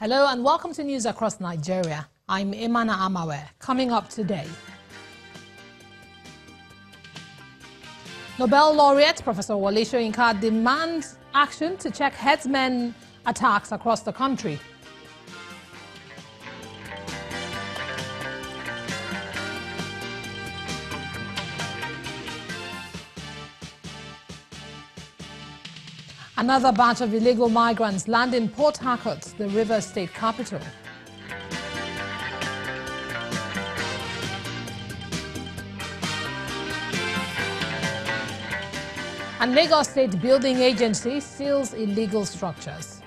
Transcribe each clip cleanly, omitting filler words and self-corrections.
Hello and welcome to News Across Nigeria. I'm Imana Amawe. Coming up today, Nobel laureate Professor Wole Soyinka demands action to check herdsmen attacks across the country. Another batch of illegal migrants land in Port Harcourt, the Rivers State capital. And Lagos State Building Agency seals illegal structures.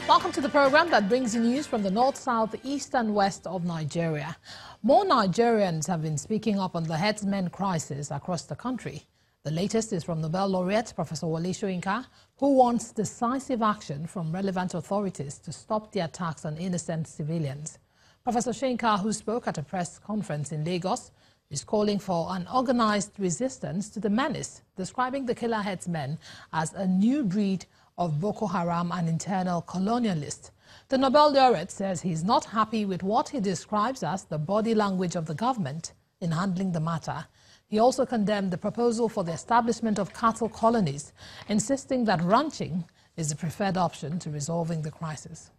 Welcome to the program that brings you news from the north, south, east and west of Nigeria. More Nigerians have been speaking up on the herdsmen crisis across the country. The latest is from Nobel laureate Professor Wole Soyinka, who wants decisive action from relevant authorities to stop the attacks on innocent civilians. Professor Soyinka, who spoke at a press conference in Lagos, is calling for an organized resistance to the menace, describing the killer herdsmen as a new breed of Boko Haram and internal colonialist. The Nobel laureate says he's not happy with what he describes as the body language of the government in handling the matter. He also condemned the proposal for the establishment of cattle colonies, insisting that ranching is the preferred option to resolving the crisis.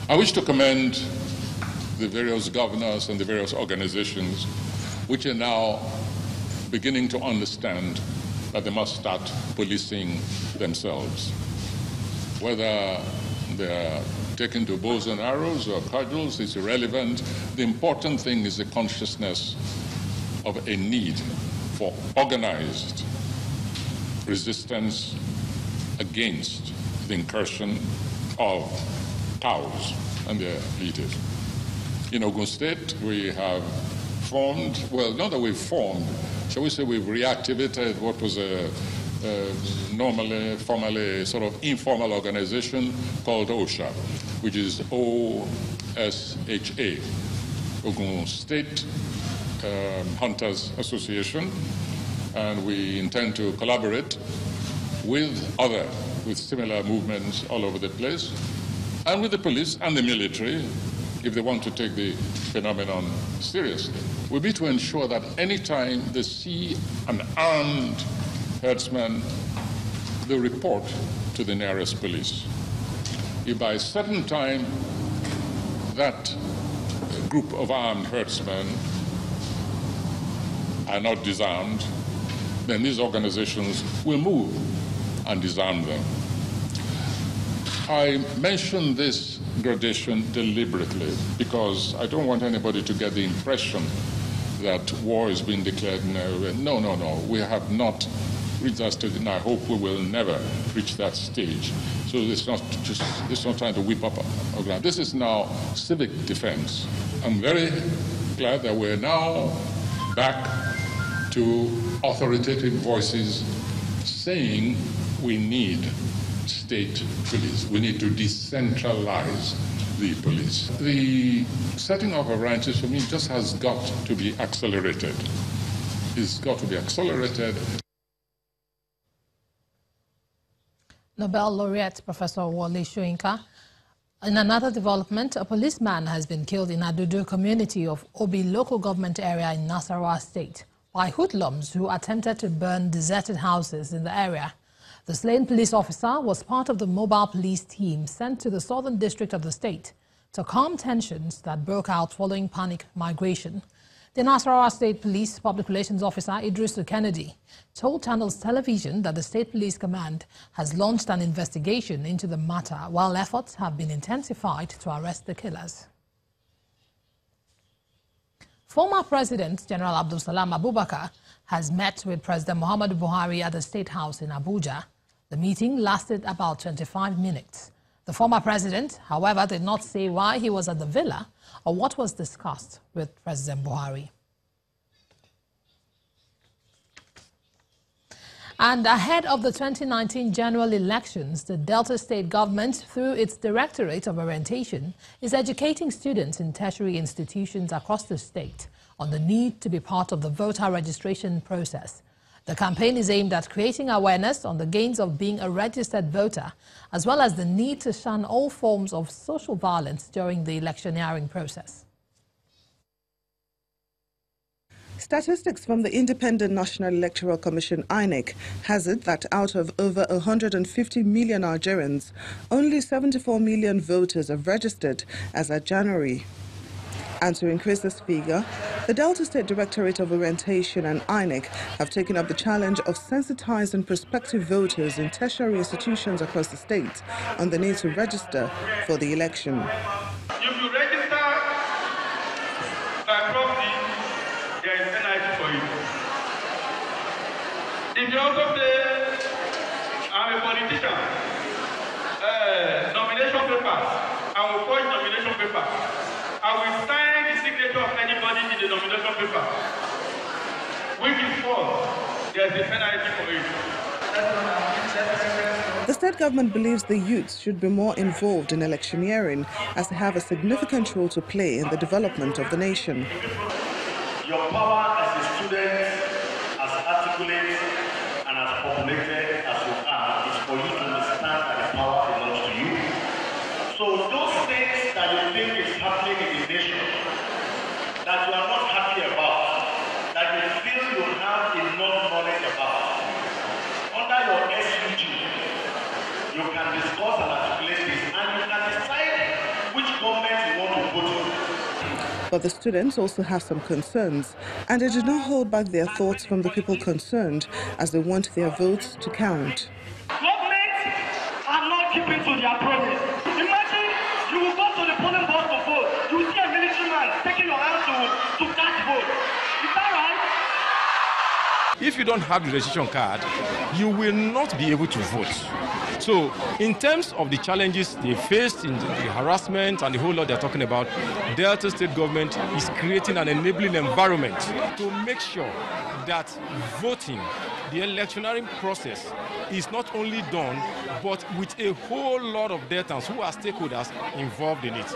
I wish to commend the various governors and the various organizations which are now beginning to understand that they must start policing themselves. Whether they're taken to bows and arrows or cudgels is irrelevant. The important thing is the consciousness of a need for organized resistance against the incursion of cows and their leaders. In Ogun State, we have formed, well, not that we've formed, shall we say we've reactivated what was a formerly sort of informal organization called OSHA, which is OSHA, Ogun State Hunters Association, and we intend to collaborate with similar movements all over the place, and with the police and the military, if they want to take the phenomenon seriously, will be to ensure that any time they see an armed herdsman, they report to the nearest police. If by a certain time that group of armed herdsmen are not disarmed, then these organizations will move and disarm them. I mention this gradation deliberately because I don't want anybody to get the impression that war is being declared now. No. We have not reached that stage, and I hope we will never reach that stage. So it's not trying to whip up a ground. This is now civic defense. I'm very glad that we're now back to authoritative voices saying we need state police. We need to decentralize the police. The setting up of ranches, for me, just has got to be accelerated. It's got to be accelerated. Nobel laureate Professor Wole Soyinka. In another development, a policeman has been killed in Adudu community of Obi local government area in Nasarawa state by hoodlums who attempted to burn deserted houses in the area. The slain police officer was part of the mobile police team sent to the southern district of the state to calm tensions that broke out following panic migration. The Nasarawa State Police Public Relations Officer Idris Kennedy told Channels Television that the State Police Command has launched an investigation into the matter while efforts have been intensified to arrest the killers. Former President General Abdul Salam Abubakar has met with President Muhammadu Buhari at the State House in Abuja. The meeting lasted about 25 minutes. The former president, however, did not say why he was at the villa or what was discussed with President Buhari. And ahead of the 2019 general elections, the Delta State government, through its Directorate of Orientation, is educating students in tertiary institutions across the state on the need to be part of the voter registration process. The campaign is aimed at creating awareness on the gains of being a registered voter, as well as the need to shun all forms of social violence during the electioneering process. Statistics from the Independent National Electoral Commission, INEC, has it that out of over 150 million Nigerians, only 74 million voters have registered as at January. And to increase this figure, the Delta State Directorate of Orientation and INEC have taken up the challenge of sensitizing prospective voters in tertiary institutions across the state on the need to register for the election. If you register by proxy, there is penalty for you. If you also say, I'm a politician, nomination papers, I will forge nomination papers. I will sign the signature of anybody in the nomination paper, which is false. There is a penalty for it. The state government believes the youths should be more involved in electioneering, as they have a significant role to play in the development of the nation. Your power as a student, as articulate and as populated as you are, is for you to understand that the power belongs to you. So those things that you think is happening in the nation, that you are not happy about, that you feel you have enough knowledge about, under your SUG, you can discuss and articulate this, and you can decide which government you want to vote for. But the students also have some concerns, and they did not hold back their thoughts from the people concerned, as they want their votes to count. Governments are not keeping to their promise. Imagine you will go to the polling booth to vote. You will see a military man taking your hand to cast vote. Is that right? If you don't have the registration card, you will not be able to vote. So, in terms of the challenges they faced in the harassment and the whole lot they're talking about, Delta State government is creating an enabling environment to make sure that voting, the electioneering process, is not only done, but with a whole lot of Deltans who are stakeholders involved in it.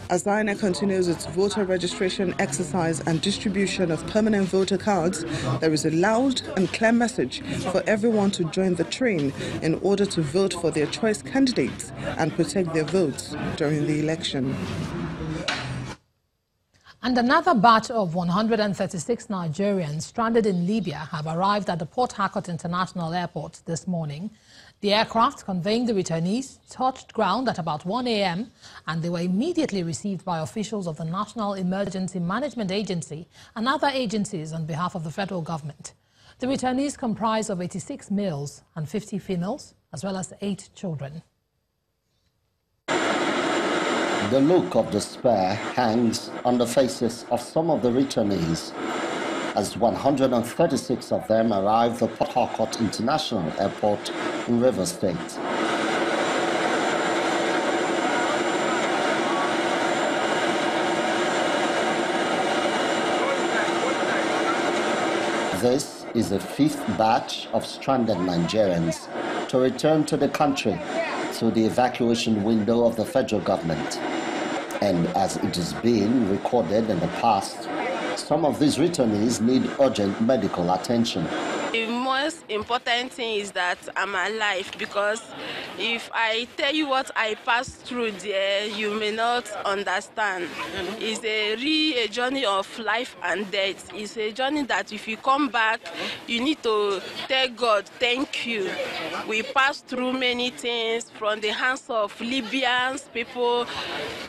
As INEC continues its voter registration exercise and distribution of permanent voter cards, there is a loud and clear message for everyone to join the train in order to vote for their choice candidates and protect their votes during the election. And another batch of 136 Nigerians stranded in Libya have arrived at the Port Harcourt International Airport this morning. The aircraft conveying the returnees touched ground at about 1 a.m. and they were immediately received by officials of the National Emergency Management Agency and other agencies on behalf of the federal government. The returnees comprise of 86 males and 50 females, as well as 8 children. The look of despair hangs on the faces of some of the returnees as 136 of them arrived at Port Harcourt International Airport in Rivers State. This is the 5th batch of stranded Nigerians to return to the country through the evacuation window of the federal government. And as it has been recorded in the past, some of these returnees need urgent medical attention. The most important thing is that I'm alive, because if I tell you what I passed through there, you may not understand. It's a journey of life and death. It's a journey that if you come back, you need to tell God, thank you. We passed through many things from the hands of Libyans, people,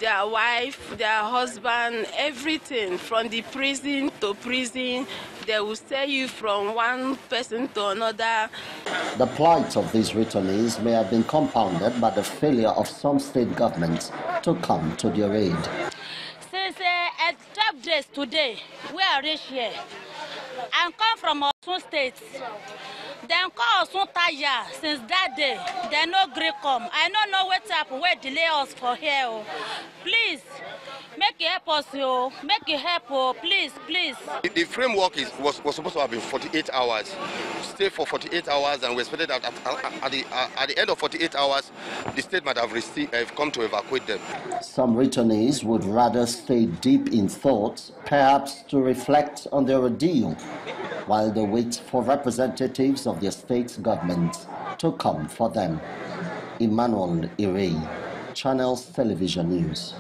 their wife, their husband, everything, from the prison to prison. They will sell you from one person to another. The plight of these returnees may have been compounded by the failure of some state governments to come to their aid. Since 12 days today, we are reached here and come from Osun State. Then call soon tire since that day. They no gree come. I don't know what happened. Where delay us for here. Oh. Please, make it help us, yo. Make it help, oh. Please, please. The framework was supposed to have been 48 hours. Stay for 48 hours, and we expected that at the end of 48 hours, the state might have come to evacuate them. Some returnees would rather stay deep in thought, perhaps to reflect on their ordeal, while they wait for representatives of their state government to come for them. Emmanuel Ire, Channels Television News.